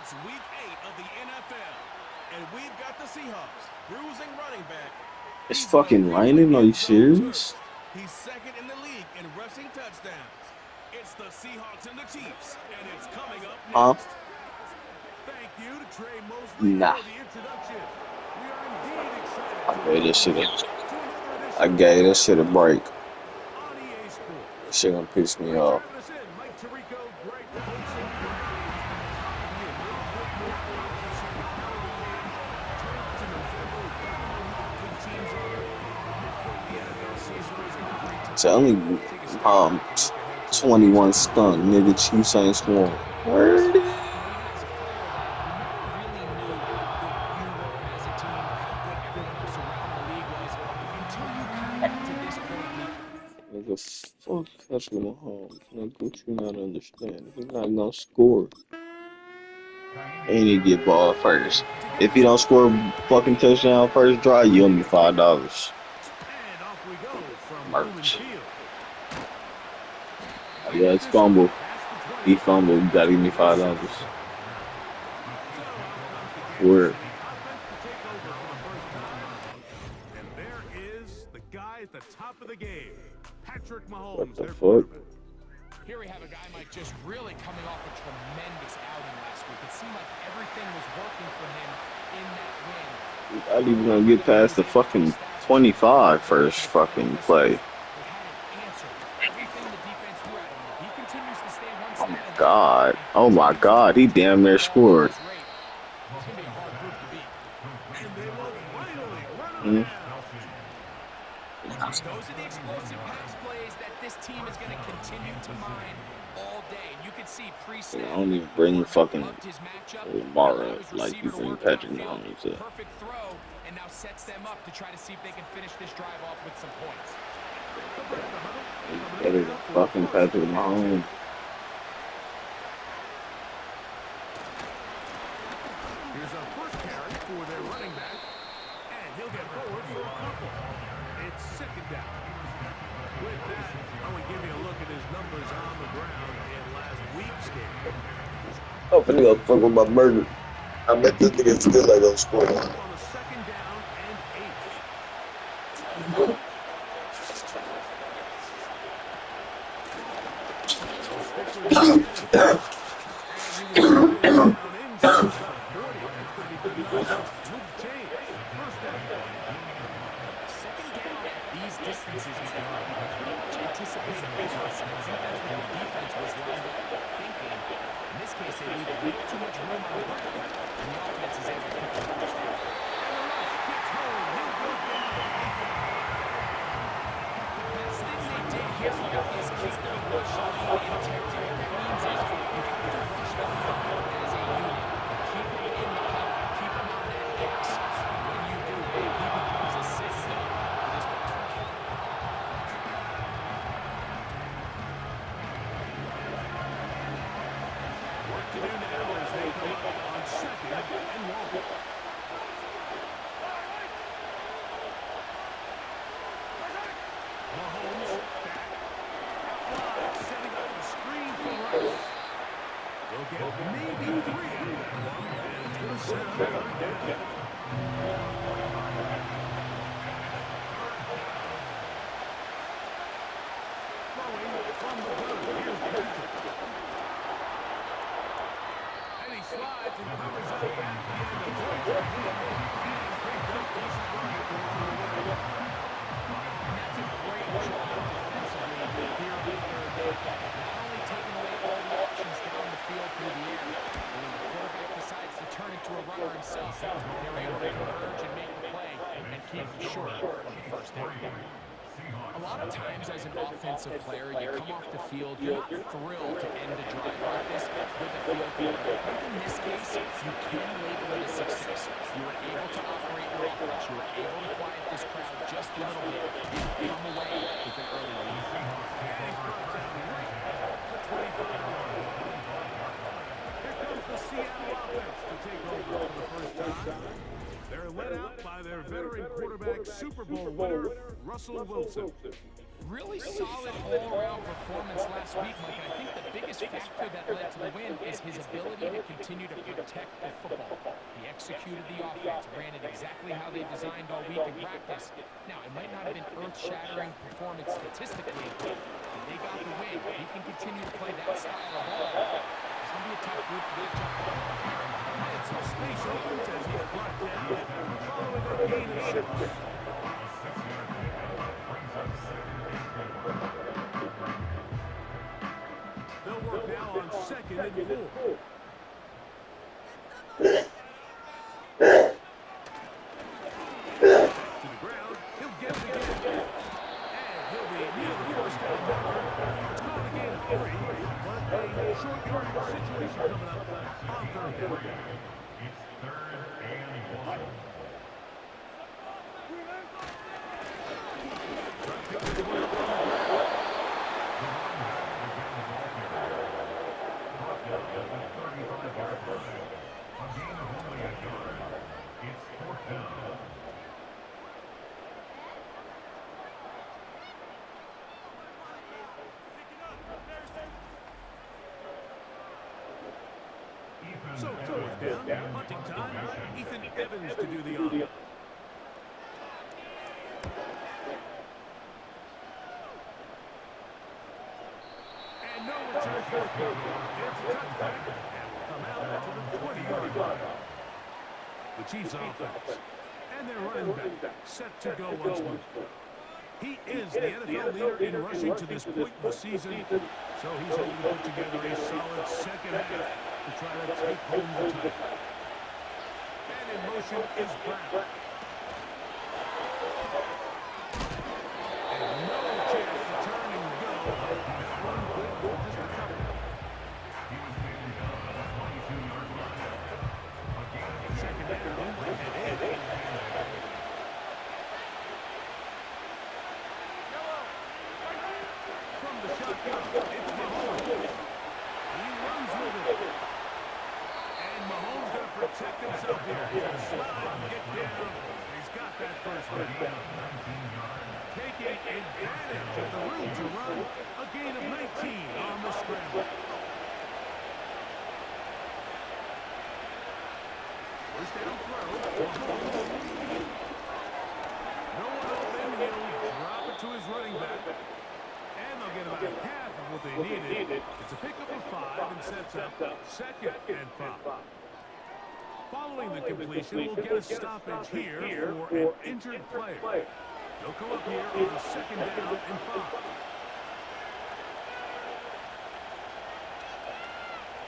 It's week 8 of the NFL, and we've got the Seahawks bruising running back. It's He's led fucking frequently raining. Are in you zone serious? tools. He's second in the league in rushing touchdowns. It's the Seahawks and the Chiefs, and it's coming up Huh? next. Thank you to Trey Mosley Nah. for the introduction. We are indeed excited I to gave this welcome shit you a, to another I edition gave of this shit a break. On EA Sports. This shit gonna piss me Thanks for off. having us in, Mike Tirico, Greg Olson, Brian Hayes, and Tommy Hugh. Little bit more competition out of the way. Turn to November. We gotta know who the good teams are. The midpoint of the NFL season was a great It's time. only Take a step back and look ahead to a week 21 7 of the stunk. NFL Nigga, season. Chiefs ain't scoring. It's Word. funny, even as a player, that you never really knew how good you were as a team or how good everyone else around the league was until you kind of got to this point in the Nigga, fuck Patrick Mahomes. Nigga, what you not understand? He's not gonna score. And he get ball first. To get If us he don't started, score fucking here are touchdown your first drive, you owe me pregame kickers. $5. And off we go from Lumen Merch. Field. Yeah, Here's it's the snap. fumble. Past the He 20. fumbled. You gotta give me It's $5. second down. So out comes the Kansas Word. City offense to take over for the first time. And there is the guy at the top of the game, Patrick What Mahomes, the their fuck? quarterback. Here we have a guy, Mike, just really coming off a tremendous outing last week. It seemed like everything was working for him in that win. I didn't even Early gonna on, get though, he past was the able to fucking establish a lead 25 going into first the final fucking whistle. play. They had an answer for everything the defense threw at him. If he continues to stay one Oh step my ahead god. and Oh my continues to god. He take damn the near ball at scored. this rate, he's going to be a hard group to beat. And they will finally run him Hmm? down. Those are the explosive pass plays that this team is going to continue to mine all day. And you can see I pre-snap, don't even the bring quarterback fucking loved his matchup. He Lamar allowed up his like you receiver to bring work Patrick downfield. Mahomes up. Perfect throw, and now sets them up to try to see if they can finish this drive off with some points. They'll break the huddle. Coming up Better than now for fucking first Patrick and 10. Mahomes. Here's a first carry for their running back. And he'll get forward for a couple. It's second down. With that, I will give you a look at his numbers on the ground in last week's game. I'm finna go fuck with my burger. I bet this nigga still ain't gonna score. Bring up on a second down and 8. They'll stick with him again. And he will bring this down inside the 40. That's going to be good enough to move the chains. First down. Second down at these distances, Mike, you pretty much anticipate a pass, and I think that's what the defense was lined up thinking. In this case, they leave a little too much room on the ground, and the offense is able to pick up a first down. And the rush gets home. He'll go down for the yard. The best thing they did here, Mike, is keep the rush line intact. What that means is you have to rush the field as a unit. Keep him in the pocket. Keep him on that X. And when you do, he becomes a signal for this pass rush. Work to do now as they come up on second and 1. Mahomes back. Wide, setting up the screen for Rice. They'll get maybe 3 out of that one, and it's going to set up third down. Throwing from the gun. Here's Patrick. And he slides and covers up at the end. Avoids the hit. And picked up decent yardage along the way. And that's a great job defensively here on third down. Not only taking away all the options down the field through the air, but when the quarterback decides to turn into a runner himself, they're able to converge and make the play and keep him short of the first down. A lot of times as an offensive player, you come off the field, you're not thrilled to end a drive like this with a field goal. But I think in this case, you can label it a success. You were able to operate your offense. You were able to quiet this crowd just a little bit and come away with an early lead. And he's brought down right at the 25-yard line. Here comes the Seattle offense to take over for the first time. They're led out by their veteran quarterback, Super Bowl winner, Russell Wilson. really solid all-around performance last week, Mike. And I think the biggest factor that led to the win is his ability to continue to protect the football. He executed the offense, ran it exactly how they designed all week in practice. Now, it might not have been earth-shattering performance statistically, but they got the win. If he can continue to play that style of ball, it's going to be a tough group to match up with. And some space opens as he's brought down, following a gain of 6. They'll work now on 2nd and 4. To the ground, he'll get it again. And he'll be near the first down marker. It's called a gain of 3, but a short yardage situation coming up on 3rd down. It's 3rd and 1. So 4th down, hunting time. Ethan Evans to do the honor. And no return for it. It's a touchback, and will come out to the 20-yard line. The Chiefs offense, and their running back set to go once more. He is the NFL leader in rushing to this point in the season, so he's hoping to put together a solid second half to try to take home the title. And in motion is Brown. And no chance to turn and go. That one good for just a couple. Second down, and in. From the shotgun, it's Mahomes. He runs with it. And Mahomes going to protect himself here. He's going to slide and get down. He's got that first down. Taking advantage of the room to run. A gain of 19 on the scramble. First down throw. No one open. He'll drop it to his running back. And they'll get about half of what they needed. It's a pickup of 5 and sets up 2nd and 5. Following the completion, we'll get a stoppage here for an injured player. They'll come up here on 2nd down and 5.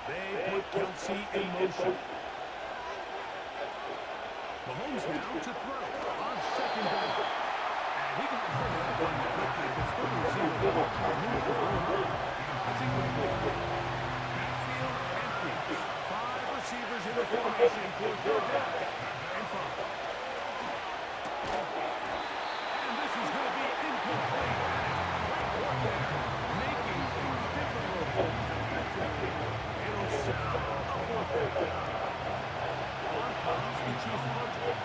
They put Kelsey in motion. Mahomes now to throw on 2nd down. And he got hold of that one quickly before the receiver knew what was going on. That's incomplete. Backfield empty. 5 receivers in the formation for 3rd down and 5. And this is going to be incomplete. Great work there, making things difficult defensively. It'll set up a 4th down. On comes the Chiefs punter.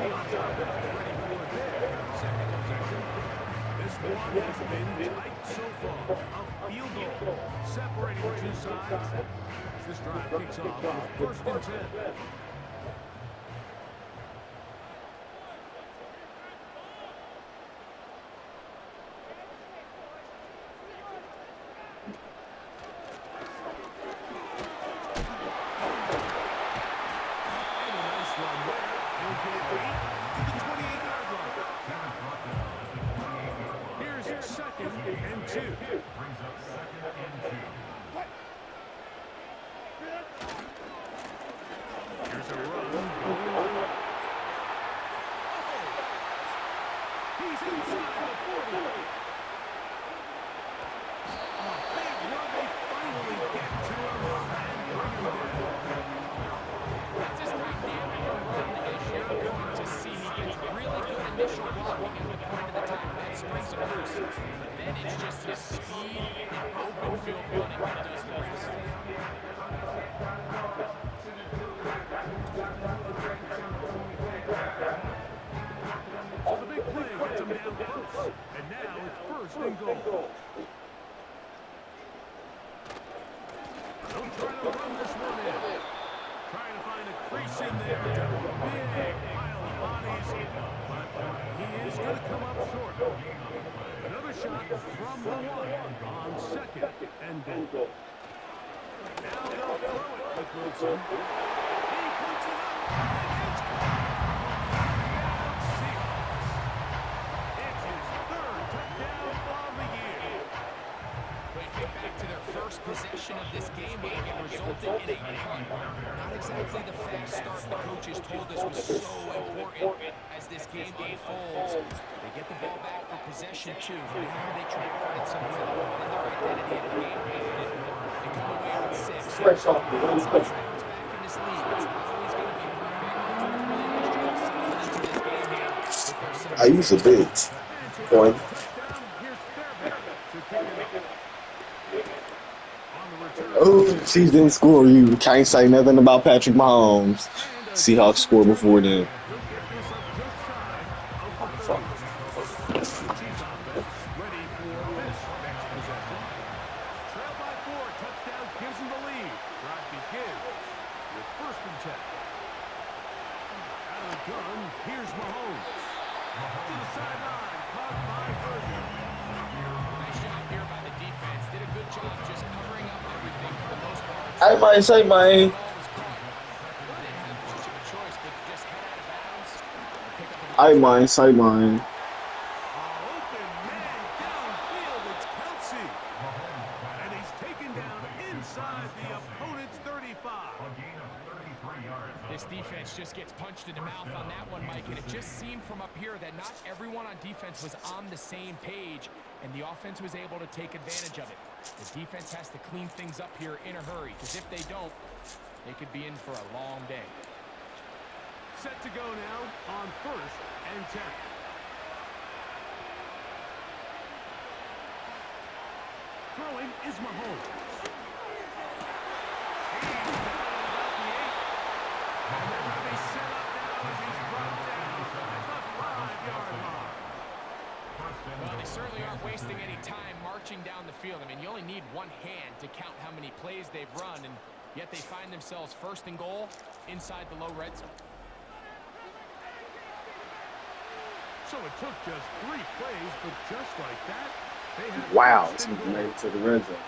On top of it, ready for their 2nd possession. This one has been tight so far. A field goal separating the two sides as this drive kicks off with 1st and 10. And a nice run there. He'll get 8 to the 28-yard line. Here's 2nd and 2. Brings up 2nd and 2. Here's a run. He's inside the 40. A big run. They finally get to him and bring him down. That's as dynamic a run as you're going to see. He gets really good initial blocking at the point of the tackle. That springs him loose. But then it's just his speed and open field running that does the rest. And now it's first and goal. They'll try to run this one in. Trying to find a crease in there. It's a big pile of bodies. But he is going to come up short. Another shot from the one on second and goal. Now they'll throw it with Wilson. He puts it up, and it's caught. Seahawks. It's his third touchdown on the year. But you think back to their first possession of this game, Mike, it resulted in a punt. Not exactly the fast start the coaches told us was so important as this game unfolds. They get the ball back for possession, too. Now they try to find some rhythm, find their identity in the game plan. They come away with 6. Bounce back in this league. It's not always going to be perfect. Really nice job settling into this game here with their I use a bitch. Boy. Touchdown. Here's Fairbairn to kick it off. On the return. Oh, Chiefs didn't score. You can't say nothing about Patrick Mahomes. Seahawks scored before then. He'll get this up just shy of the 30. The Chiefs offense ready for this next possession. Trail by 4, touchdown gives them the lead. Drive begins with first and 10. Out of the gun, here's Mahomes. To the sideline, caught by Burton. Nice job here by the defense. Did a good job just covering up everything for the most part. I might say, man. The ball was caught. They didn't have much of a choice, but just head out of bounds. Pick up a I might say, man. Open man downfield, it's Kelsey. And he's taken down inside the opponent's 35. This defense just gets punched in the mouth on that one, Mike, and it just seemed from up here that not everyone on defense was on the same page, and the offense was able to take advantage of it. The defense has to clean things up here in a hurry, because if they don't, they could be in for a long day. Set to go now on first and 10. Throwing is Mahomes. He's down about the 8. And they're going to be set up now as he's brought down at the 5-yard line. Well, they certainly aren't wasting any time marching down the field. I mean, you only need one hand to count how many plays they've run, and yet they find themselves first and goal inside the low red zone. So it took just 3 plays, but just like that, they have Wow, first Chiefs and goal. made it to the red zone.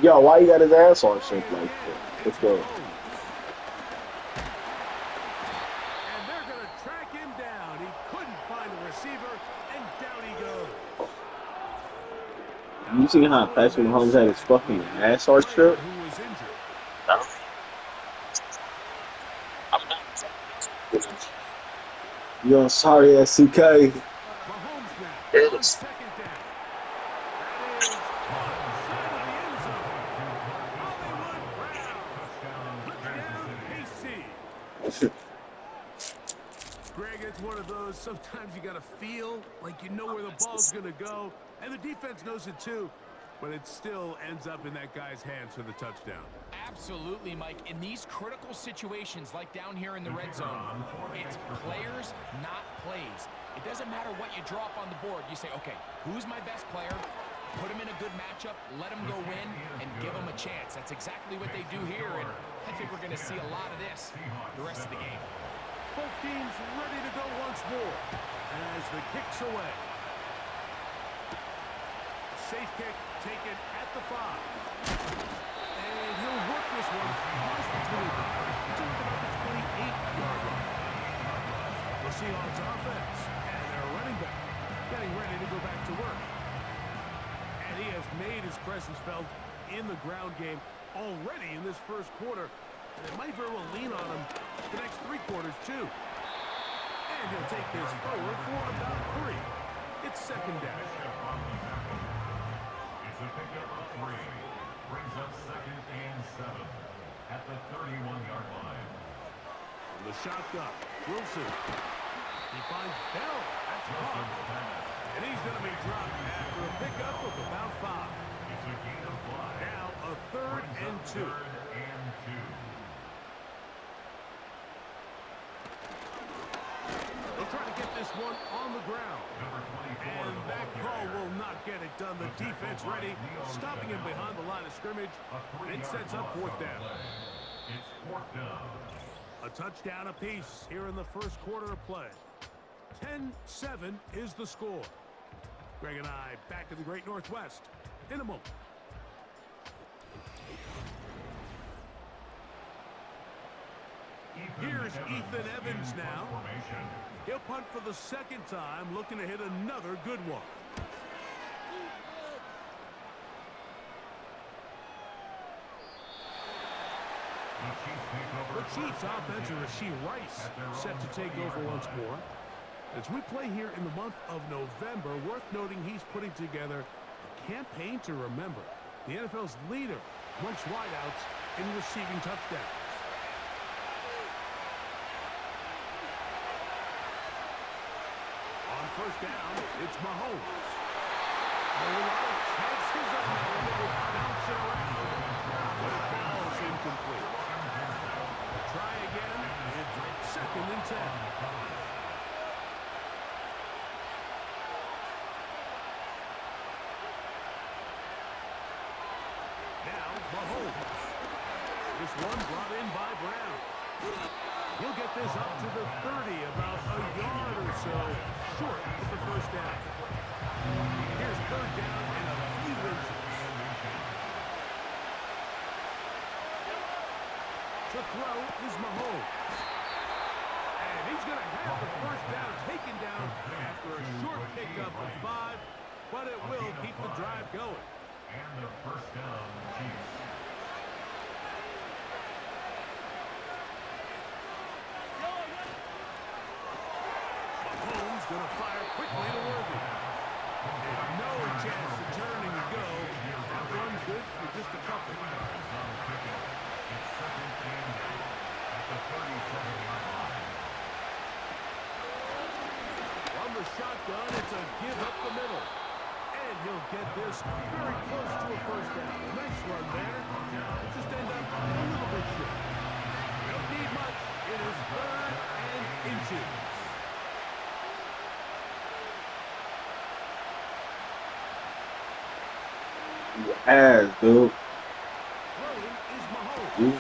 Yo, why you got his ass on shit like that? Let's go. And they're going to track him down. He couldn't find the receiver, and down he goes. You see how Patrick Mahomes had his fucking ass on strip? Who was injured. Yo, sorry, SCK. Mahomes now It on is. second down. That is inside of the end zone. Hollywood Brown. Touchdown, KC. Greg, it's one of those, sometimes you got to feel like you know where the ball's going to go, and the defense knows it too, but it still ends up in that guy's hands for the touchdown. Absolutely, Mike. In these critical situations, like down here in the red zone, it's players, not plays. It doesn't matter what you draw up on the board. You say, okay, who's my best player? Put him in a good matchup, let him go win, and give him a chance. That's exactly what they do here, and I think we're going to see a lot of this the rest of the game. Both teams ready to go once more as the kick's away. Safe kick taken at the 5. And he'll work this one past the 25. To about the 28-yard line. The Seahawks offense and their running back getting ready to go back to work. And he has made his presence felt in the ground game already in this first quarter. And it might very well lean on him the next 3 quarters, too. And he'll take this forward for about 3. It's second down. It's a pickup of 3. Brings up second and 7 at the 31-yard line. From the shotgun, Wilson. He finds Bell. That's caught. And he's going to be dropped after a pickup of about 5. It's a gain of 5. Now a third and 2. Third and 2. They'll try to get this one on the ground. And that call will not get it done. The defense ready, stopping him behind the line of scrimmage. It sets up fourth down. It's fourth down. A touchdown apiece here in the first quarter of play. 10-7 is the score. Greg and I back in the Great Northwest in a moment. Here's Ethan Evans now. He'll punt for the second time, looking to hit another good one. The Chiefs offensive Rasheed Rice set to take over once more. As we play here in the month of November, worth noting he's putting together a campaign to remember. The NFL's leader amongst wideouts in receiving touchdowns. On first down, it's Mahomes. A lot of chances on that one. It was bouncing around. But it falls incomplete. Try again. It's 2nd and 10. Mahomes. This one brought in by Brown. He'll get this up to the 30, about a yard or so short of the first down. Here's third down and a few inches. To throw is Mahomes. And he's going to have the first down taken down after a short pickup of 5, but it will keep the drive going. And the first down, Chiefs. Mahomes going to fire quickly to Worthy. And no chance to turn and go. That one good for just a couple. It's 2nd and 8 at the 37-yard line. On the shotgun, it's a give up the middle. And he'll get this very close to a first down. Nice run there. It'll just end up a little bit short. Don't need much. It is 3rd and inches. Ass, dude. Throwing is Mahomes. Dude. The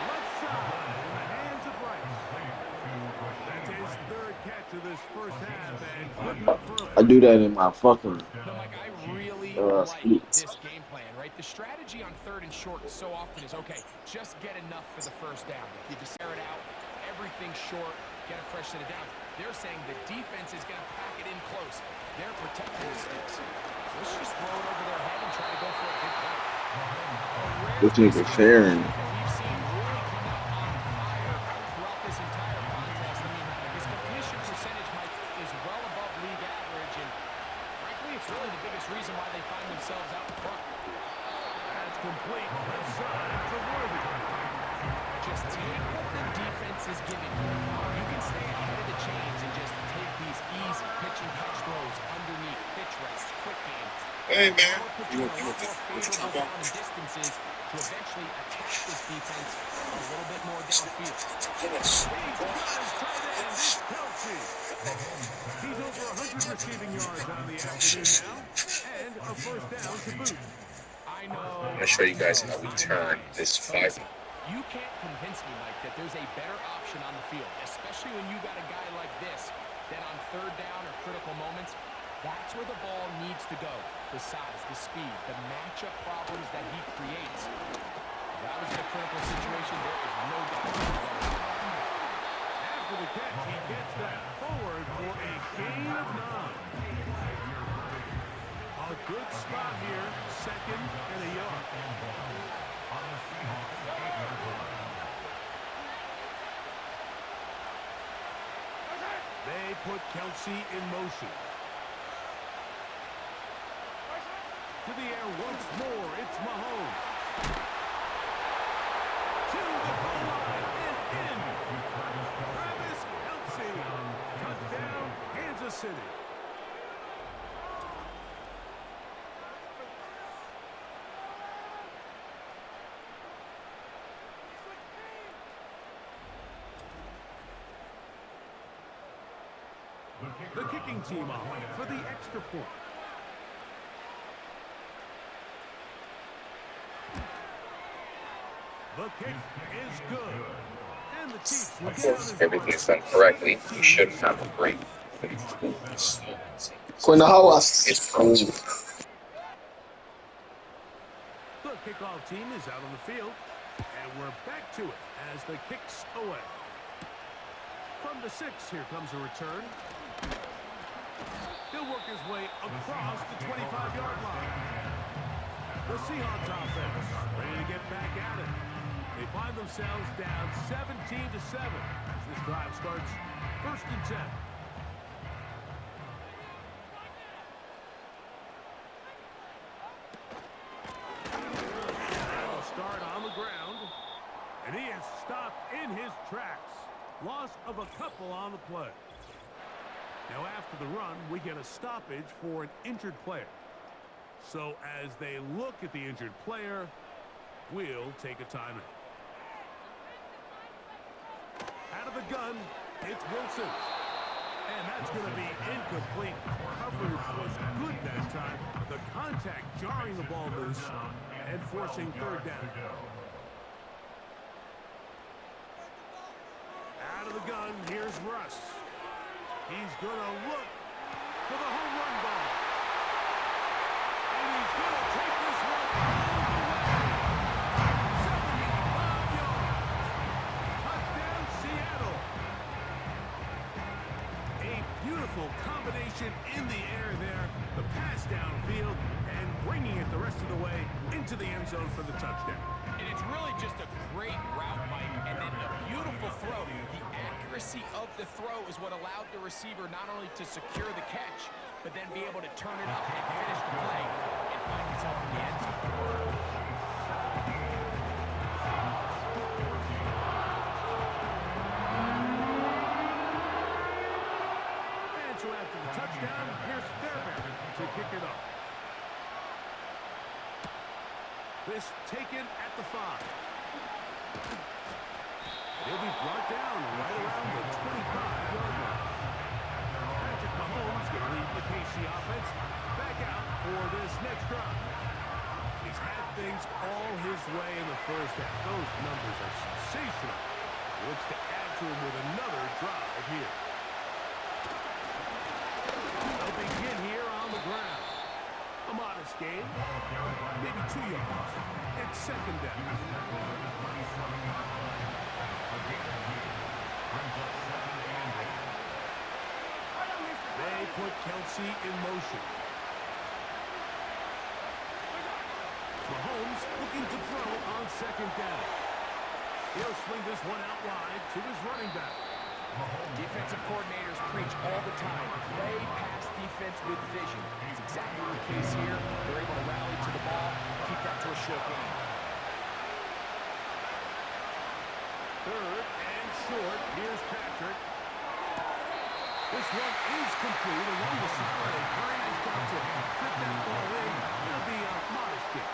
left side in the hands of Rice. That's his 3rd catch of this first half, and good enough for a I do that in my fucking No, Mike, I really like splits. this game plan, right? The strategy on 3rd and short so often is, okay, just get enough for the first down. If you just air it out, everything short, get a fresh set of downs. They're saying the defense is going to pack it in close. They're protecting the sticks. So let's just throw it over their head and try to go for a big play. This nigga sharing. We've seen really come out on fire throughout this entire contest. I mean, his completion percentage, Mike, is well above league average, and frankly, it's really the biggest reason why they find themselves out in front. That's complete. Left side to Worthy. Just take what the defense is giving you. You can stay ahead of the chains and just take these easy pitch and catch throws underneath, pitch routes, quick game. Hey man, Put you in a little more favorable down and distances to eventually attack this defense a little bit more downfield. He's got his tight end. It's Kelsey. He's over 100 receiving yards on the afternoon now, and a first down to boot. I know. I'm going to show you guys how we turn this fight. You can't convince me, Mike, that there's a better option on the field, especially when you got a guy like this, that on 3rd down or critical moments, that's where the ball needs to go. The size, the speed, the matchup problems that he creates. If that was in a critical situation, there is no doubt. After the catch, he gets that forward for a gain of 9. A good spot here, 2nd and a yard. They put Kelsey in motion. To the air once more, it's Mahomes. To the goal line and in. Travis Kelsey. Touchdown, Kansas City. The kicking team off for the extra point. The kick is good. And the Chiefs will get on his If everything's done correctly, he shouldn't have a break. Quinn Howard. It's prone to The kickoff team is out on the field. And we're back to it as the kick's away. From the 6, here comes a return. He'll work his way across the 25-yard line. The Seahawks offense ready to get back at it. They find themselves down 17-7 as this drive starts 1st and 10. That'll start on the ground. And he is stopped in his tracks. Loss of a couple on the play. Now after the run, we get a stoppage for an injured player. So as they look at the injured player, we'll take a timeout. Out of the gun, it's Wilson. And that's going to be incomplete. Coverage was good that time. The contact jarring the ball loose and forcing 3rd down. Out of the gun, here's Russ. He's going to look for the home run ball. And he's going to take this one all the way. 75 yards. Touchdown, Seattle. A beautiful combination in the air there. The pass downfield and bringing it the rest of the way into the end zone for the touchdown. And it's really just a great route, Mike, and then a beautiful throw. The accuracy of the throw is what allowed the receiver not only to secure the catch, but then be able to turn it up and finish the play and find himself in the end zone. And so after the touchdown, here's Fairbairn to kick it off. This taken at the 5. He'll be brought down right around the 25-yard line. Patrick Mahomes going to lead the KC offense back out for this next drive. He's had things all his way in the first half. Those numbers are sensational. He looks to add to them with another drive here. They'll begin here on the ground. A modest gain, maybe 2 yards. It's 2nd down. They put Kelsey in motion. Mahomes looking to throw on 2nd down. He'll swing this one out wide to his running back. Defensive coordinators preach all the time. Play pass defense with vision. It's exactly the case here. They're able to rally to the ball, keep that to a short game. 3rd and short. Here's Patrick. This one is complete along the sideline. Brian's got to fit that ball in. It'll be a modest kick.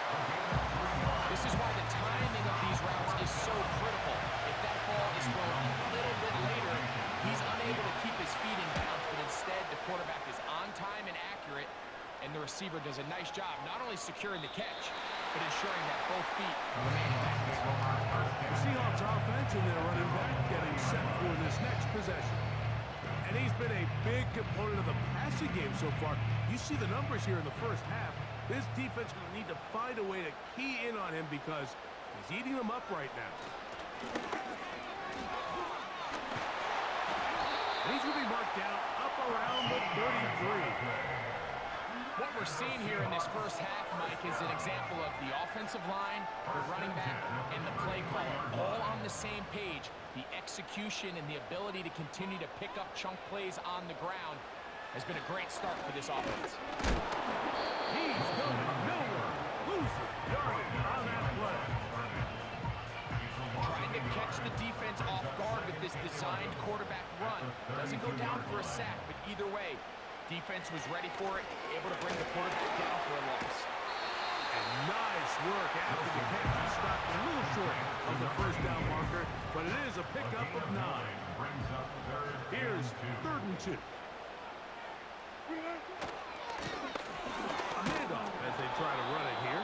This is why the timing of these routes is so critical. If that ball is thrown a little bit later, he's unable to keep his feet in bounds, but instead the quarterback is on time and accurate, and the receiver does a nice job not only securing the catch, but ensuring that both feet remain in bounds. The Seahawks offense and their running back getting set for this next possession. And he's been a big component of the passing game so far. You see the numbers here in the first half. This defense will need to find a way to key in on him because he's eating them up right now. And he's going to be marked down up around the 33. What we're seeing here in this first half, Mike, is an example of the offensive line, the running back, and the play caller all on the same page. The execution and the ability to continue to pick up chunk plays on the ground has been a great start for this offense. He's going nowhere. Losing yardage on that play. Trying to catch the defense off guard with this designed quarterback run. Doesn't go down for a sack, but either way, defense was ready for it, able to bring the quarterback down for a loss. And nice work after the catch. He stopped a little short of the 1st down marker, but it is a pickup of 9. Here's 3rd and 2. A handoff as they try to run it here.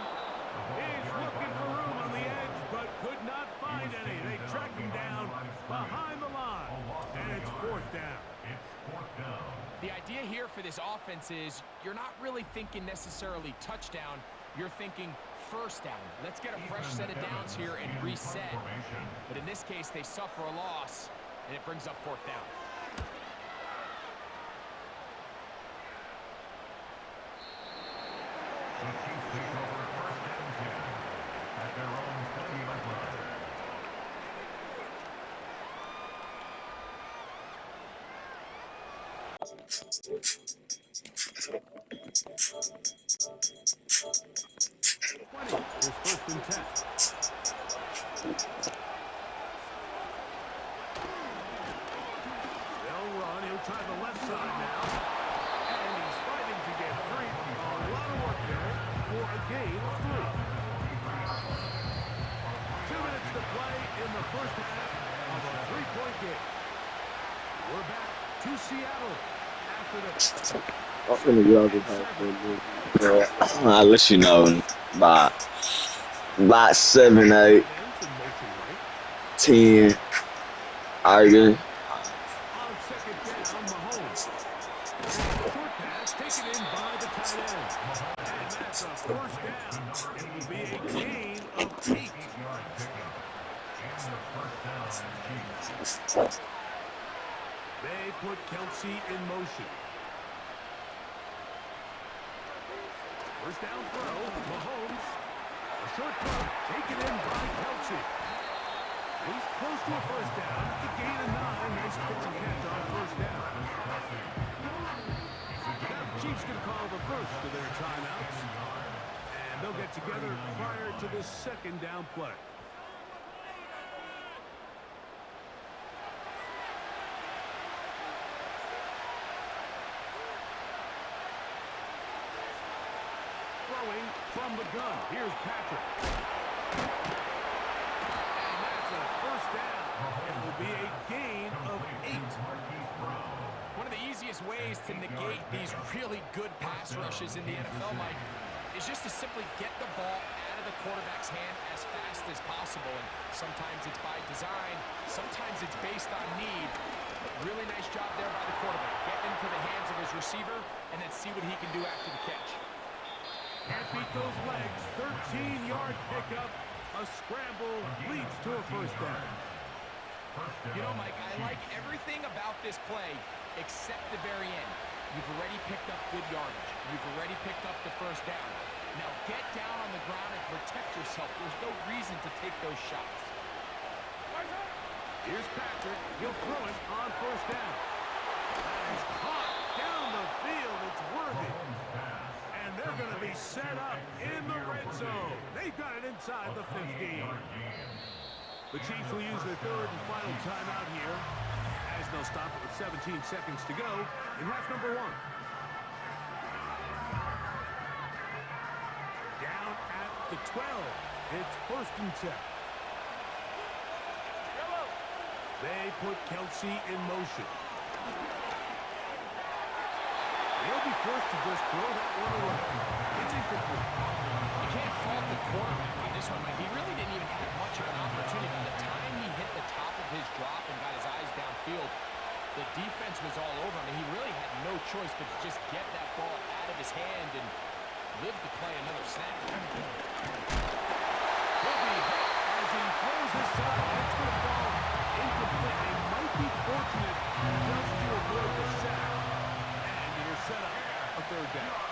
He's looking for room on the edge, but could not find any. They track him down behind the line, and it's fourth down. The idea here for this offense is you're not really thinking necessarily touchdown. You're thinking first down. Let's get a fresh set of downs here and reset. But in this case, they suffer a loss, and it brings up fourth down. At their own 20-yard line. Is first and 10. They'll run. He'll try the left side now. And he's fighting to get free. A lot of work there for a gain of 3. 2 minutes to play in the first half of a 3-point game. We're back to Seattle after the... I'm gonna get out this house for a bit. I'll let you know by 7, 8, 10. Alright, good. On second down, Mahomes. Short pass taken in by the tight end. And that's a first down. It will be a gain of 8. They put Kelsey in motion. First down throw, Mahomes. A short throw taken in by Kelsey. He's close to a first down. The gain of 9. Nice pitch and catch on first down. Now the Chiefs going to call the first of their timeouts. And they'll get together prior to this second down play. From the gun, here's Patrick. And that's a first down. It will be a gain of 8. One of the easiest ways to negate these really good pass rushes in the NFL, Mike, is just to simply get the ball out of the quarterback's hand as fast as possible. And sometimes it's by design, sometimes it's based on need. But really nice job there by the quarterback. Get into the hands of his receiver and then see what he can do after the catch. Can't beat those legs. 13-yard pickup. A scramble leads to a first down. You know, Mike, I like everything about this play except the very end. You've already picked up good yardage. You've already picked up the first down. Now get down on the ground and protect yourself. There's no reason to take those shots. Here's Patrick. He'll throw it on first down. And he's caught down the field. It's worthy. And they're going to be set up in the red zone. They've got it inside the 15. The Chiefs will use their third and final timeout here as they'll stop it with 17 seconds to go in half number 1. Down at the 12. It's first and 10. They put Kelsey in motion. He'll be forced to just throw that one away. It's incomplete. You can't fault the quarterback on this one, Mike. He really didn't even have much of an opportunity. By the time he hit the top of his drop and got his eyes downfield, the defense was all over him. He really had no choice but to just get that ball out of his hand and live to play another snap. He'll be hit as he throws this side. It's going to fall incomplete. They might be fortunate just to avoid the sack. And it'll set up a third down.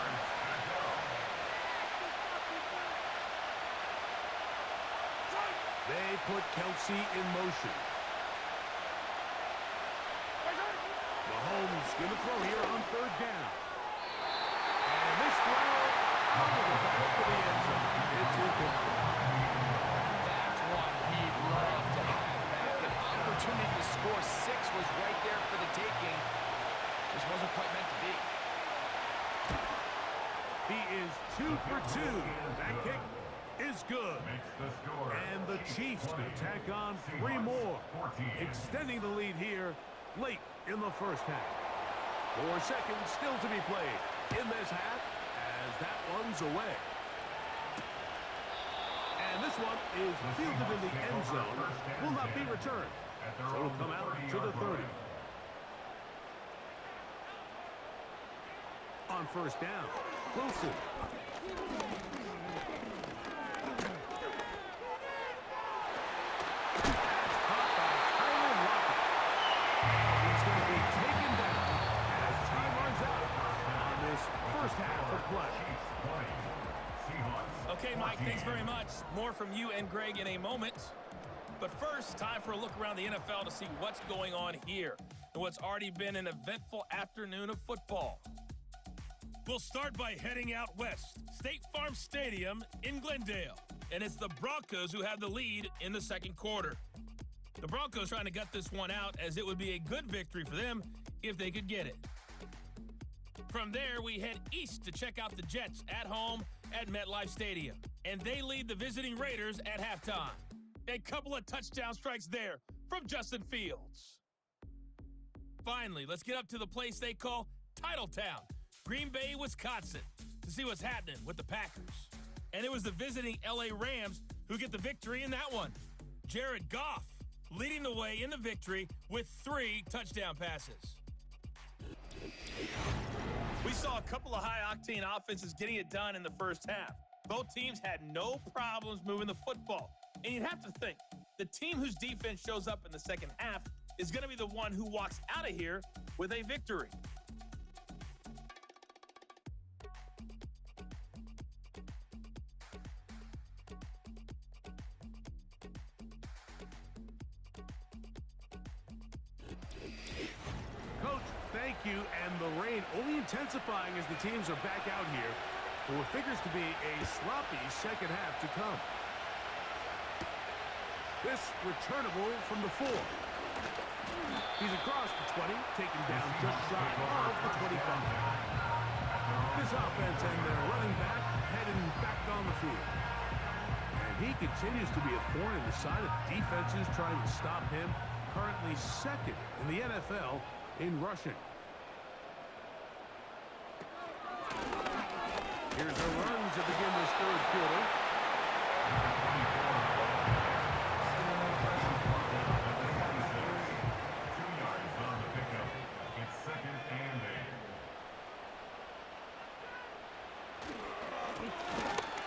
They put Kelsey in motion. Mahomes going to throw here on third down. And this throw over the back of the end zone. It's incomplete. That's one he'd love to have back. An opportunity to score 6 was right there for the taking. Just wasn't quite meant to be. He is 2 for 2. That kick is good. And the Chiefs will tack on 3 more, extending the lead here late in the first half. 4 seconds still to be played in this half as that one's away. And this one is fielded in the end zone. Will not be returned. So it'll come out to the 30. On first down, Wilson. Okay, Mike, thanks very much. More from you and Greg in a moment. But first, time for a look around the NFL to see what's going on here and what's already been an eventful afternoon of football. We'll start by heading out west, State Farm Stadium in Glendale. And it's the Broncos who have the lead in the second quarter. The Broncos trying to gut this one out as it would be a good victory for them if they could get it. From there, we head east to check out the Jets at home at MetLife Stadium. And they lead the visiting Raiders at halftime. A couple of touchdown strikes there from Justin Fields. Finally, let's get up to the place they call Titletown, Green Bay, Wisconsin, to see what's happening with the Packers. And it was the visiting LA Rams who get the victory in that one. Jared Goff leading the way in the victory with 3 touchdown passes. We saw a couple of high-octane offenses getting it done in the first half. Both teams had no problems moving the football. And you'd have to think, the team whose defense shows up in the second half is going to be the one who walks out of here with a victory. Coach, thank you. And the rain only intensifying as the teams are back out here for what figures to be a sloppy second half to come. This returnable from the 4. He's across the 20, taken down just shy of the 25. This offense and their running back heading back on the field. And he continues to be a thorn in the side of defenses trying to stop him. Currently second in the NFL in rushing. Here's a run to begin this third quarter.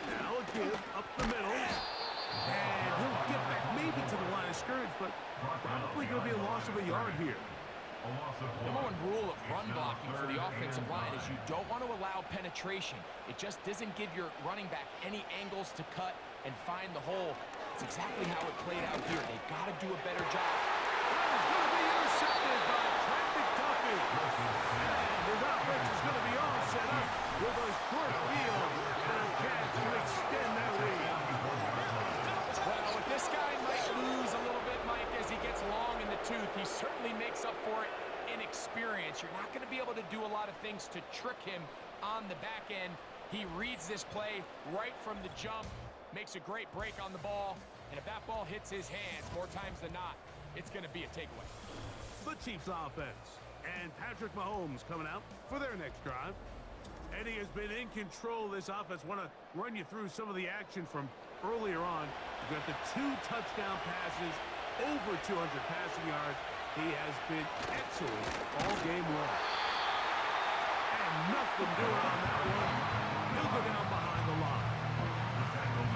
Now a give up the middle. And he'll get back maybe to the line of scrimmage, but probably going to be a loss of a yard here. Number one rule of run blocking for the offensive line is you don't want to allow penetration. It just doesn't give your running back any angles to cut and find the hole. It's exactly how it played out here. They've got to do a better job. It's going to be intercepted by Trent McDuffie. And his offense is going to be all set up with a short field and a chance to extend that lead. Well, with this guy might lose a little bit, Mike, as he gets long in the tooth. He certainly makes up for it in experience. You're not going to be able to do a lot of things to trick him on the back end. He reads this play right from the jump, makes a great break on the ball, and if that ball hits his hands more times than not, it's going to be a takeaway. The Chiefs offense and Patrick Mahomes coming out for their next drive. Eddie has been in control of this offense. Want to run you through some of the action from earlier on. You've got the 2 touchdown passes, over 200 passing yards. He has been excellent all game long. And nothing doing on that one. He'll go down behind the line.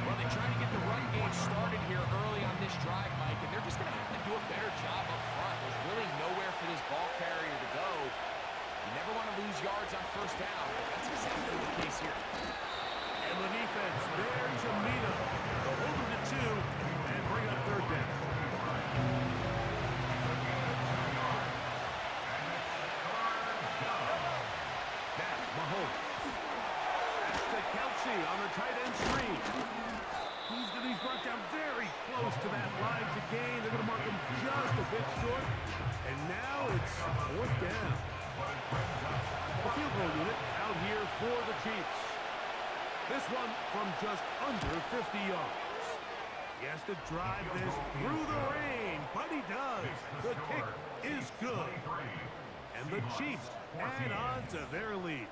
Well, they try to get the run game started here early on this drive, Mike, and they're just going to have to do a better job up front. There's really nowhere for this ball carrier to go. You never want to lose yards on first down, but that's exactly the case here. And the defense there to meet him. They'll hold him to 2 and bring up third down. Now, Mahomes. That's to Kelsey on the tight end screen. He's going to be brought down very close to that line to gain. They're going to mark him just a bit short. And now it's fourth down. The field goal unit out here for the Chiefs. This one from just under 50 yards. He has to drive this through the rain, but he does. The kick is good. And And the Chiefs add on to their lead.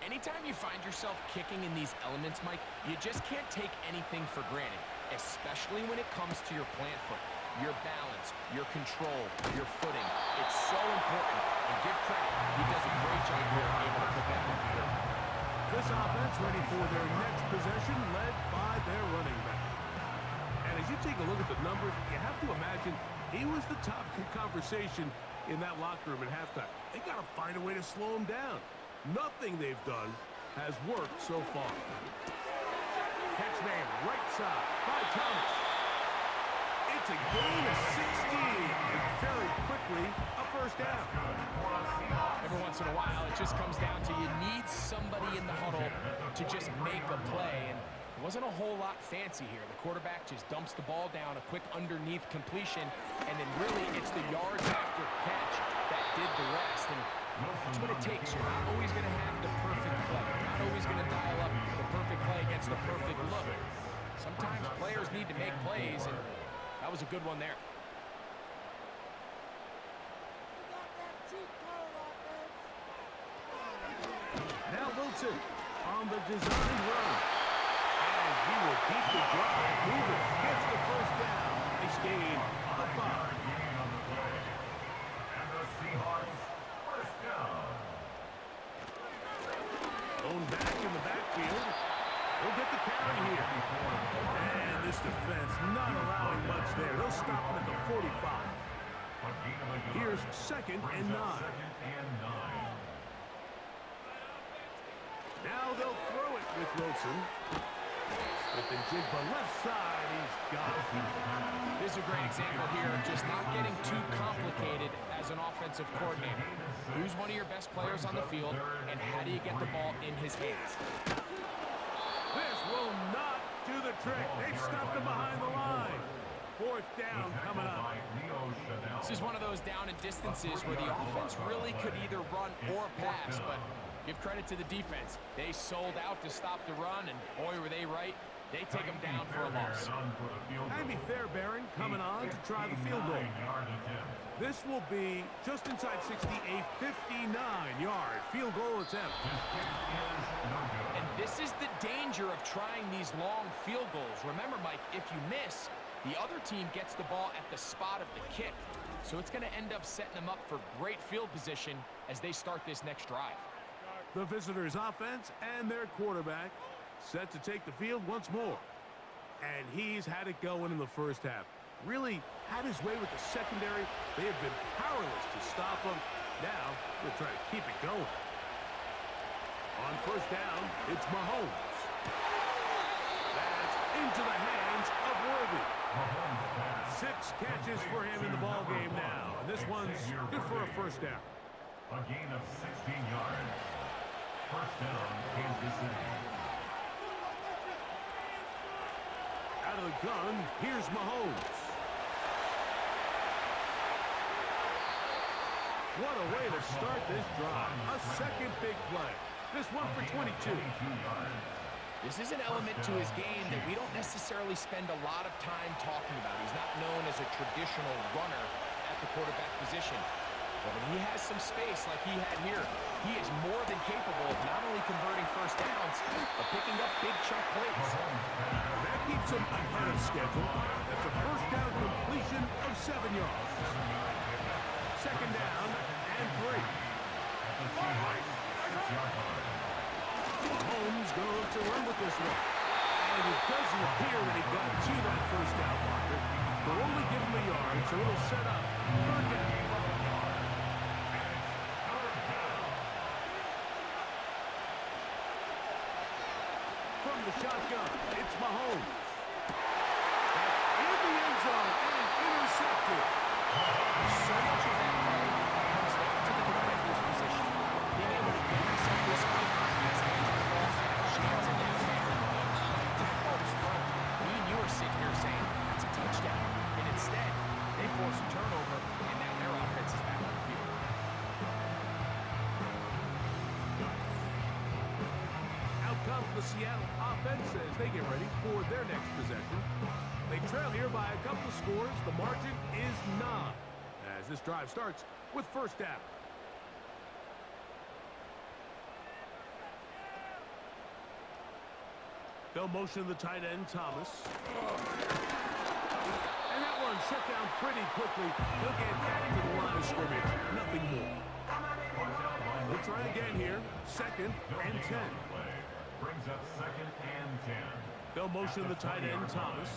Anytime you find yourself kicking in these elements, Mike, you just can't take anything for granted, especially when it comes to your plant foot, your balance, your control, your footing. It's so important, and give credit, he does a great job here able to put that one through. This offense ready for their next possession, led by their running back. And as you take a look at the numbers, you have to imagine he was the top of the conversation in that locker room at halftime. They got to find a way to slow him down. Nothing they've done has worked so far. Catch man, right side by Thomas. It's a gain of 16, and very quickly a first down. Every once in a while, it just comes down to you need somebody in the huddle to just make a play, and it wasn't a whole lot fancy here. The quarterback just dumps the ball down, a quick underneath completion, and then really it's the yards after catch that did the rest. And that's what it takes. You're not always going to have the perfect play. You're not always going to dial up the perfect play against the perfect look. Sometimes players need to make plays, and that was a good one there. Now Wilson on the design run. And he will keep the drive moving. Gets the first down. Nice gain of 5. Thrown back in the backfield. He'll get the carry here. And this defense not allowing much there. They'll stop him at the 45. Here's 2nd and 9. Now they'll throw it with Wilson. Smith and Jigba left side. He's got it. This is a great example here of just not getting too complicated as an offensive coordinator. Who's one of your best players on the field, and how do you get the ball in his hands? This will not do the trick. They've stopped him behind the line. 4th down coming up. This is one of those down and distances where the offense really could either run or pass, but give credit to the defense. They sold out to stop the run, and boy, were they right. They take them down for a loss. Ivy Fairbairn coming on to try the field goal. This will be just inside 60, a 59-yard field goal attempt. And this is the danger of trying these long field goals. Remember, Mike, if you miss, the other team gets the ball at the spot of the kick. So it's going to end up setting them up for great field position as they start this next drive. The visitors' offense and their quarterback set to take the field once more. And he's had it going in the first half. Really had his way with the secondary. They have been powerless to stop him. Now they'll try to keep it going. On first down, it's Mahomes. That's into the hands of Worthy. 6 catches for him in the ball game now. And this one's good for a first down. A gain of 16 yards. First down, Kansas City. Out of the gun, here's Mahomes. What a way to start this drive. A second big play. This one for 22. This is an element to his game that we don't necessarily spend a lot of time talking about. He's not known as a traditional runner at the quarterback position. But when he has some space like he had here, he is more than capable of not only converting first downs, but picking up big chunk plays. That keeps him ahead of schedule. That's a first down completion of 7 yards. Second down and 3. Mahomes going to look to run with this one. And it doesn't appear that he got to that first down marker. They'll only give him a yard, so it'll set up 3rd down. From the shotgun, it's Mahomes. That's in the end zone and intercepted. So much of that play comes down to the defender's position. Being able to get himself this quick, his hands on the ball, hands in his hand, that ball was thrown. Me and you are sitting here saying, that's a touchdown. And instead, they force a turnover, and now their offense is back on the field. Out comes the Seattle offense as they get ready for their next possession. They trail here by a couple of scores. The margin is 9. As as this drive starts with first down. They'll motion the tight end, Thomas. And that one shut down pretty quickly. He'll get back to the line of scrimmage. Nothing more. We'll try again here. 2nd and 10. Brings up 2nd and 10. They'll motion the tight end, Thomas.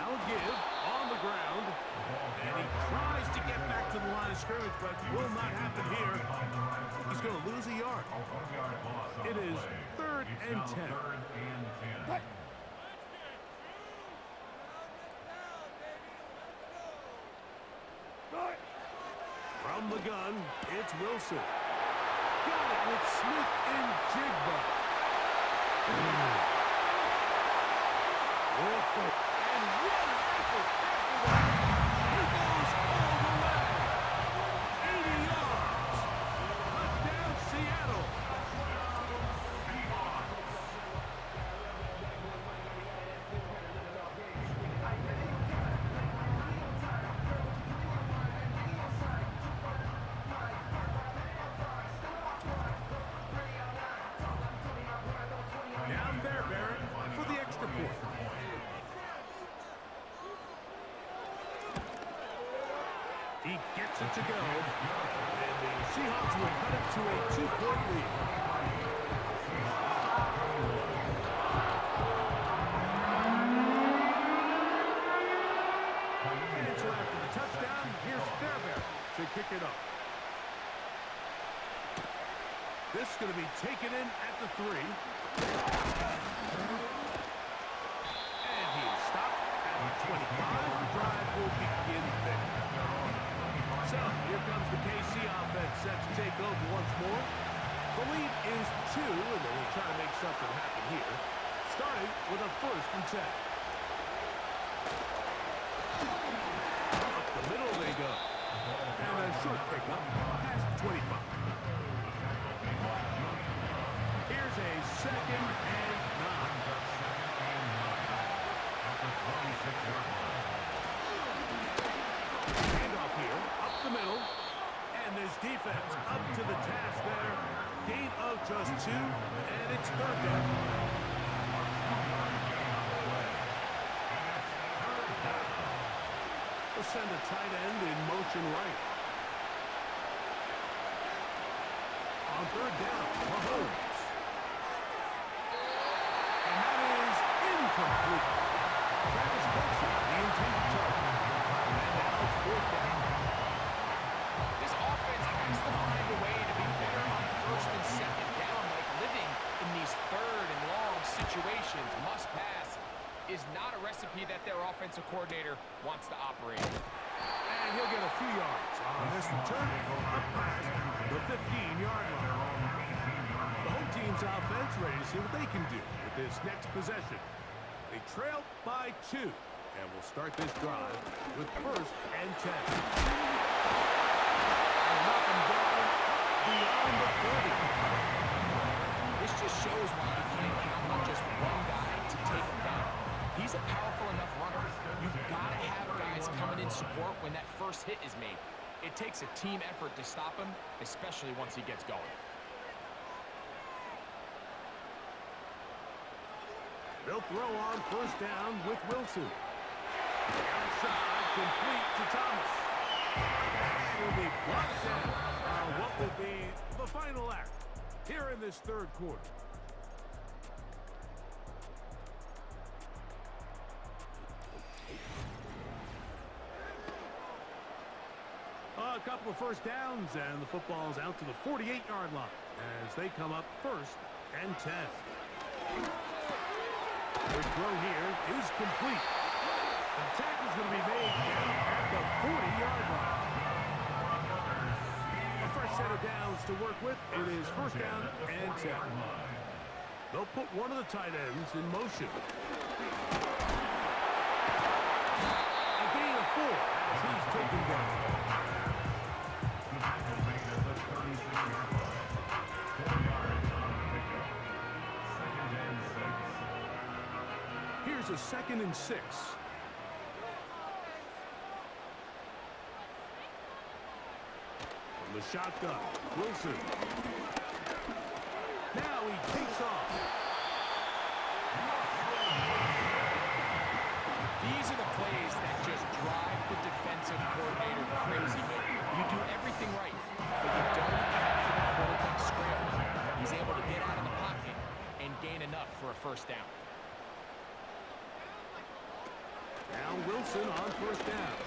I'll give on the ground. And he tries to get back to the line of scrimmage, but will not happen here. He's going to lose a yard. It is 3rd and 10. From the gun, it's Wilson. Got it with Smith and Jigba. And what an effort after that. He goes all the way. 80 yards. Touchdown, Seattle. Now Fairbairn for the extra point. He gets it to go. And the Seahawks will cut it to a 2-point lead. And so after the touchdown, here's Fairbairn to kick it up. This is going to be taken in at the 3. And he is stopped at the 25. The drive will begin there. So, here comes the KC offense set to take over once more. The lead is 2, and they will try to make something happen here. Starting with a 1st and 10. Up the middle they go. And a short pickup past the 25. Here's a 2nd and 9. Handoff here, up the middle. And this defense up to the task there. Gain of just 2, and it's 3rd down. We'll send a tight end in motion right. On 3rd down, Mahomes. And that is incomplete. Travis Kelce, the intended target. And now it's 4th down. This offense has to find a way to be better on 1st and 2nd down, like living in these 3rd and long situations. Must pass is not a recipe that their offensive coordinator wants to operate. And he'll get a few yards on this return, up past the 15-yard line. The home team's offense ready to see what they can do with this next possession. They trail by 2, and will start this drive with 1st and 10. And up and down beyond the 30. This just shows why you can't count on just one guy to take him down. He's a powerful enough runner. You've got to have guys coming in support when that first hit is made. It takes a team effort to stop him, especially once he gets going. They'll throw on 1st down with Wilson. Outside, complete to Thomas. And will be brought down. What will be the final act here in this 3rd quarter? A couple of 1st downs, and the football's out to the 48-yard line as they come up 1st and 10. The throw here is complete. The tackle's going to be made down at the 40-yard line. A fresh set of downs to work with. It is 1st down and 10. They'll put one of the tight ends in motion. A gain of 4 as he's taken down. Here's a 2nd and 6. the shotgun. Wilson. Now he takes off. These are the plays that just drive the defensive coordinator crazy. You do everything right, but you don't account for the quarterback scramble. He's able to get out of the pocket and gain enough for a first down. Now Wilson on first down.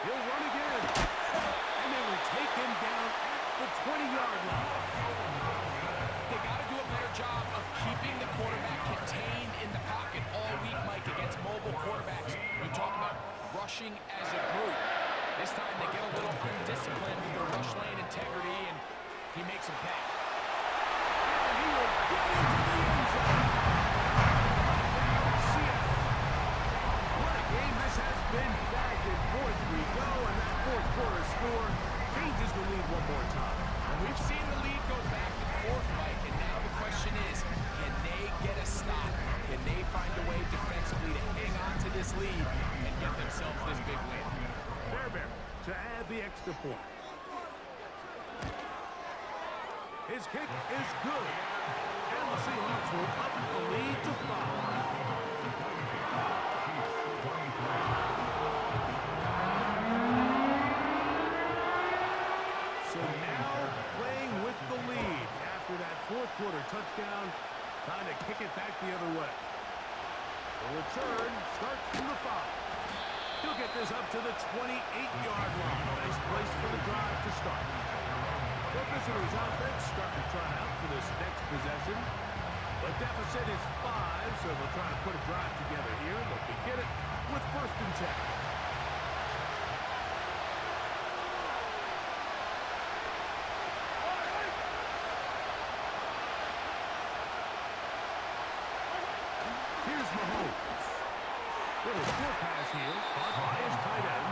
He'll run again. And they will take him down at the 20-yard line. They got to do a better job of keeping the quarterback contained in the pocket all week, Mike, against mobile quarterbacks. You talk about rushing as a group. This time they get a little undisciplined with their rush lane integrity, and he makes them pay. And he will get into the end zone. Seattle. What a game this has been. Back and forth we go, and that fourth quarter score changes the lead one more time. And we've seen the lead go back and forth, Mike, and now the question is, can they get a stop? Can they find a way defensively to hang on to this lead and get themselves this big win? Fairbairn to add the extra point. His kick is good. And the Seahawks will up the lead to 5. So now playing with the lead after that fourth quarter touchdown, trying to kick it back the other way. The return starts from the 5. He'll get this up to the 28-yard line. Nice place for the drive to start. The visitors' offense starting to try out for this next possession. The deficit is 5, so they'll try to put a drive together here. They'll begin it with 1st and 10. Here's Mahomes. Little short pass here, caught by his tight end.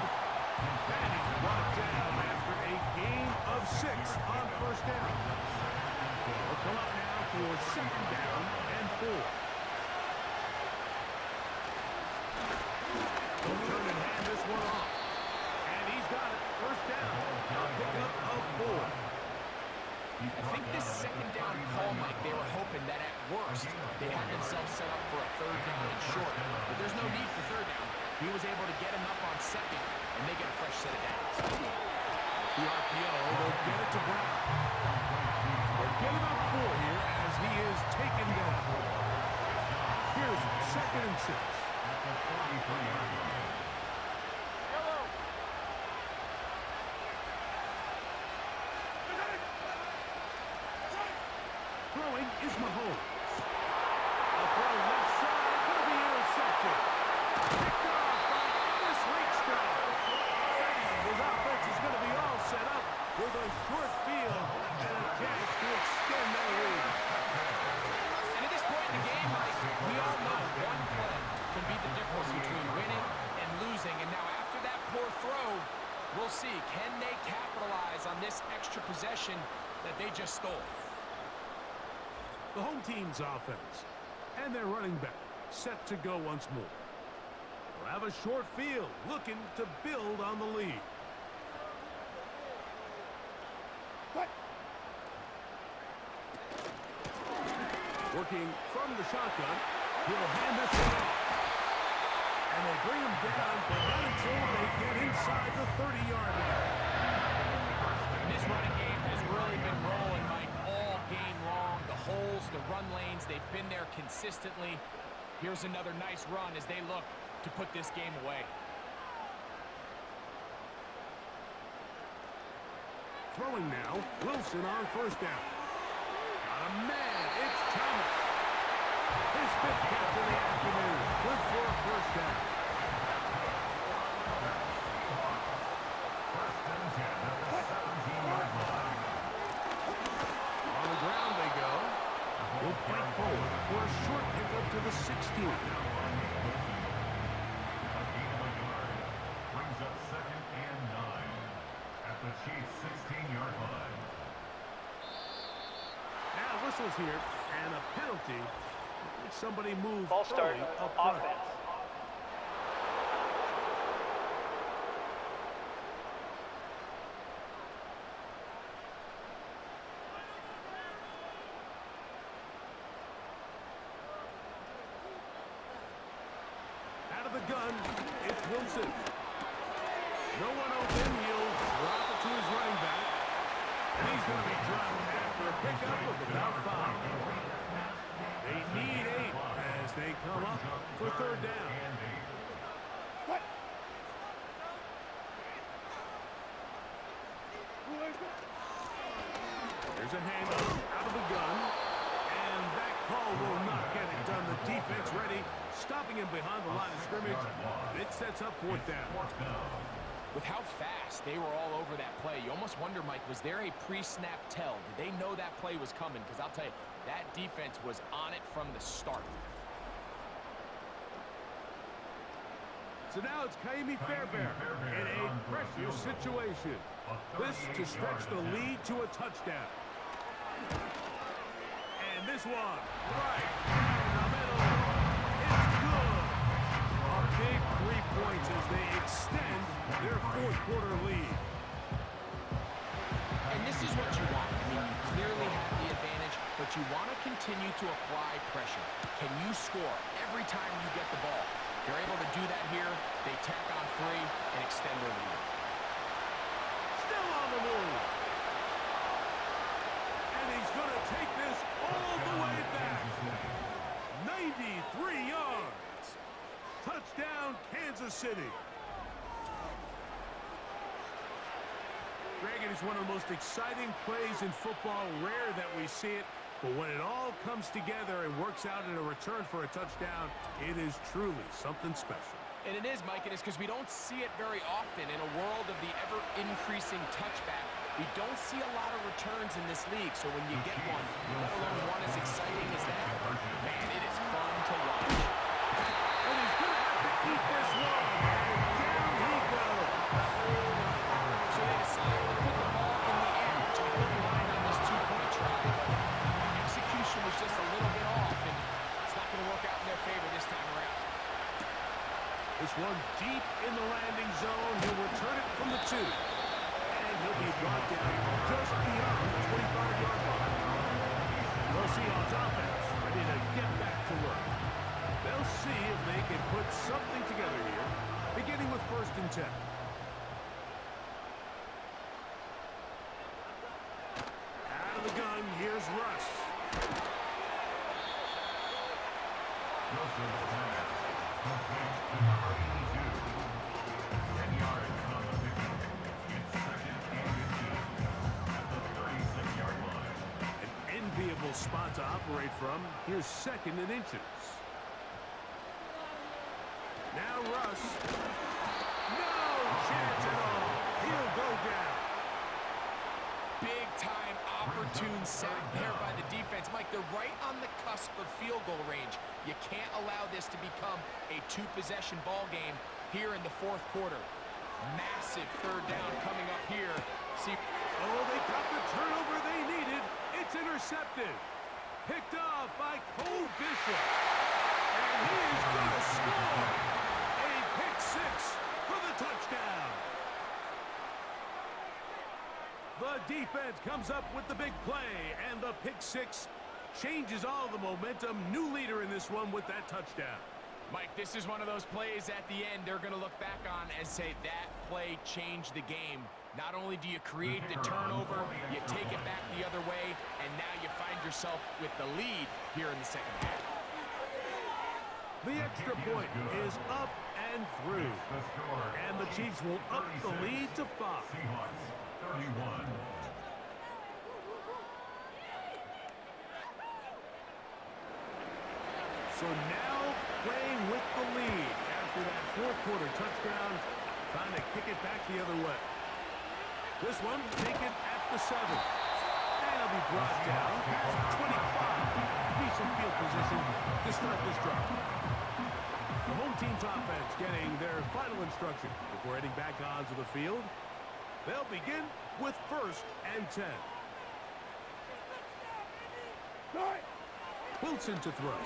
And he's brought down after a gain of 6 on first down. They'll come up now for 2nd down and 4. They'll turn and hand this one off. And he's got it. First down. A pickup of 4. I think this 2nd down call, Mike, they were hoping that at worst they had themselves set up for a 3rd down and short. But there's no need for 3rd down. He was able to get enough on 2nd, and they get a fresh set of downs. The RPO, they'll get it to Brown. They'll get about 4 here as he is taken down. Here's 2nd and 6. Throwing is Mahomes. A throw left side, going to be intercepted. Picked off by Dennis Rakestraw. His offense is going to be all set up with a short field and a chance to extend their lead. And at this point in the game, Mike, we all know one play can be the difference between winning and losing. And now after that poor throw, we'll see, can they capitalize on this extra possession that they just stole? The home team's offense and their running back set to go once more. They'll have a short field looking to build on the lead. Working from the shotgun, he'll hand this one off. And they bring him down, but not until they get inside the 30-yard line. And this running game has really been rolling, Mike, all game long. The holes, the run lanes, they've been there consistently. Here's another nice run as they look to put this game away. Throwing now, Wilson on first down. Got a man, it's Thomas. His 5th catch of the afternoon. Good for a first down. On the ground they go. He'll fight forward for a short pickup to the 16. Brings up 2nd and 9 at the Chiefs' 16-yard line. Now whistles here, and a penalty. Somebody moved Ball start, early up front. offense. of the gun, it's Wilson. No one open, he'll drop it to his running back. And he's going to be dropped after a pickup of about 5. They need 8 as they come up for third down. There's a handoff out of the gun. And that call will not get it done. The defense ready, stopping him behind the line of scrimmage. It sets up fourth down. With how fast they were all over that play, you almost wonder, Mike, was there a pre-snap tell? Did they know that play was coming? Because I'll tell you, that defense was on it from the start. So now it's Kaimi Fairbairn in a pressure situation. This to stretch the lead to a touchdown. And this one, right down the middle. It's good. A big 3 points as they extend their fourth quarter lead. And this is what you want. I mean, you clearly have the advantage, but you want to continue to apply pressure. Can you score every time you get the ball? They're able to do that here. They tack on 3 and extend their lead. Still on the move. And he's going to take this all the way back. 93 yards. Touchdown, Kansas City. Greg, it is one of the most exciting plays in football. Rare that we see it. But when it all comes together and works out in a return for a touchdown, it is truly something special. And it is, Mike, and it's because we don't see it very often in a world of the ever-increasing touchback. We don't see a lot of returns in this league, so when you get one, let alone one as exciting as that, man, it is fun to watch. And he's going to have to keep this one, and down he goes. So they decide to put the ball in the air, which I wouldn't mind on this 2-point try, but execution was just a little bit off, and it's not going to work out in their favor this time around. This one deep in the landing zone. He'll return it from the 2. And he'll be brought down just beyond the 25-yard line. The Seahawks offense ready to get back to work. They'll see if they can put something together here, beginning with 1st and 10. Out of the gun, here's Russ. Enviable spot to operate from. Here's 2nd and inches. Now Russ. No chance at all. He'll go down. Big-time opportune sack there by the defense. Mike, they're right on the cusp of field goal range. You can't allow this to become a 2-possession ball game here in the 4th quarter. Massive 3rd down coming up here. See, oh, they got the turnover they needed. It's intercepted. Picked off by Cole Bishop. And he is going to score. A pick 6 for the touchdown. The defense comes up with the big play, and the pick 6 changes all the momentum. New leader in this one with that touchdown. Mike, this is one of those plays at the end they're going to look back on and say that play changed the game. Not only do you create the turnover, you take it back the other way, and now you find yourself with the lead here in the 2nd half. The extra point is up and through. And the Chiefs will up the lead to 5. Seahawks 31. So now playing with the lead after that 4th quarter touchdown, trying to kick it back the other way. This one taken at the 7. And it'll be brought down past the 25. Decent field position to start this drive. The home team's offense getting their final instruction before heading back onto the field. They'll begin with 1st and 10. Wilson to throw.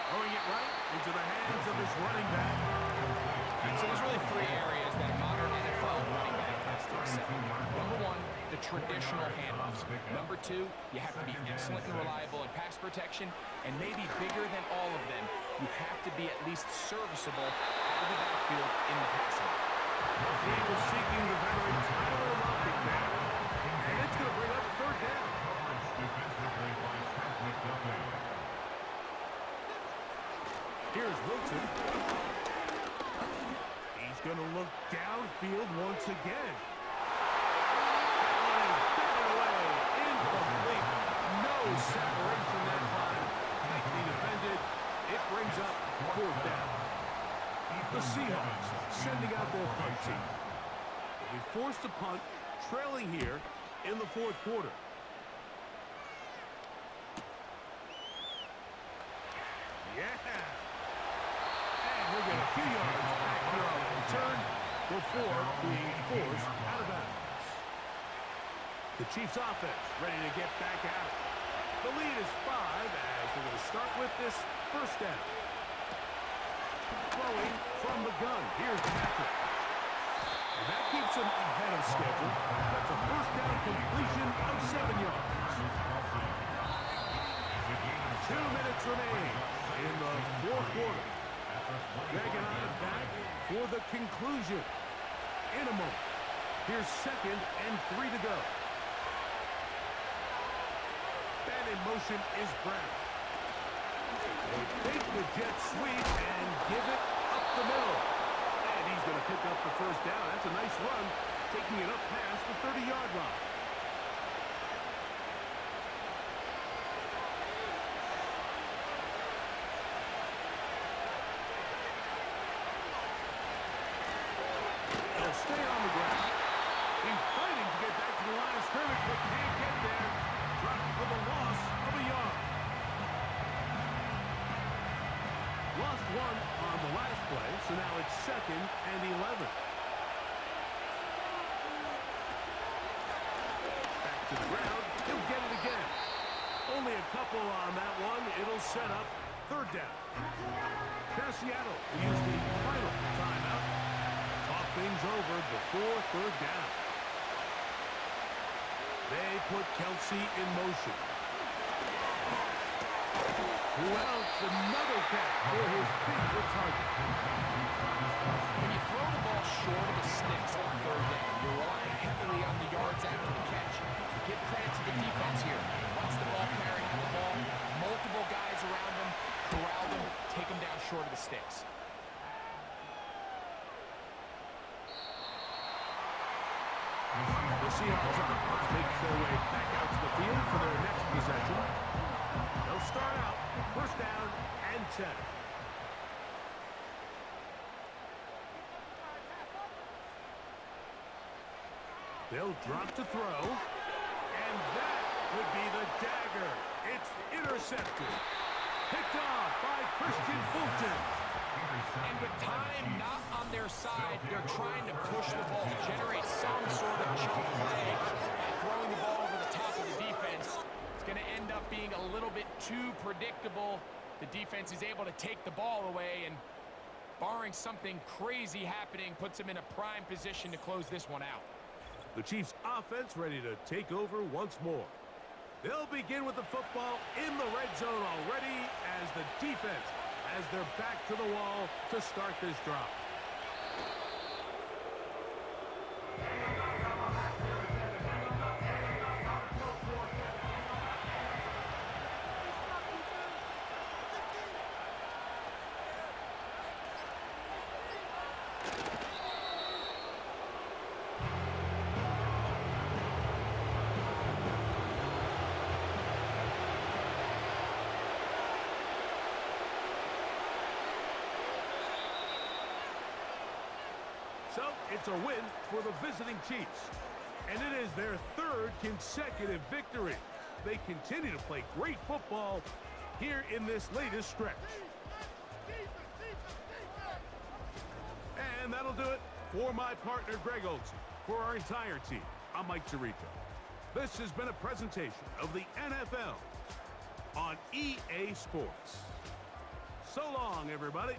Throwing it right into the hands of his running back. So there's really three areas that a modern NFL running back has to excel. Number one, the traditional handoffs. Number two, you have to be excellent and reliable in pass protection, and maybe bigger than all of them, you have to be at least serviceable out of the backfield in the passing game. He was seeking the veteran Tyler Lockett there, and it's going to bring up a third down. Here's Wilson. He's going to look downfield once again. That one is batted away. Incomplete. No separation that time. Tightly defended. It brings up fourth down. The Seahawks sending out their punt team. They'll be forced to punt, trailing here in the fourth quarter. Yeah. And he'll get a few yards back here on the return before being forced out of bounds. The Chiefs offense ready to get back at it. The lead is 5 as they're going to start with this first down. Throwing from the gun. Here's Patrick. And that keeps him ahead of schedule. That's a first down completion of 7 yards. 2 minutes remain in the fourth quarter. Greg and I back for the conclusion in a moment. Here's 2nd and 3 to go. Man in motion is Brown. They fake the jet sweep and give it up the middle. And he's going to pick up the first down. That's a nice run, taking it up past the 30-yard line. They'll stay on the ground. He's fighting to get back to the line of scrimmage, but can't get there. Dropped for the loss of a yard. Lost one on the last play, so now it's 2nd and 11. Back to the ground. He'll get it again. Only a couple on that one. It'll set up third down. Now Seattle will use the final timeout. Talk things over before third down. They put Kelsey in motion. Well, another catch for his favorite target. When you throw the ball short of the sticks on third down, you're relying heavily on the yards after the catch. So give credit to the defense here. Once the ball carrier had the ball, multiple guys around him, corral them, take them down short of the sticks. The Seahawks offense makes their way back out to the field for their next possession. They'll start out first down and 10. They'll drop to throw, and that would be the dagger. It's intercepted. Picked off by Christian Fulton. And with time not on their side, they're trying to push the ball, generate some sort of chunk play, and throwing the ball over the top of the defense. It's going to end up being a little bit too predictable. The defense is able to take the ball away, and barring something crazy happening, puts them in a prime position to close this one out. The Chiefs offense ready to take over once more. They'll begin with the football in the red zone already as the defense has their back to the wall to start this drive. So it's a win for the visiting Chiefs. And it is their 3rd consecutive victory. They continue to play great football here in this latest stretch. And that'll do it for my partner, Greg Olson. For our entire team, I'm Mike Tirico. This has been a presentation of the NFL on EA Sports. So long, everybody.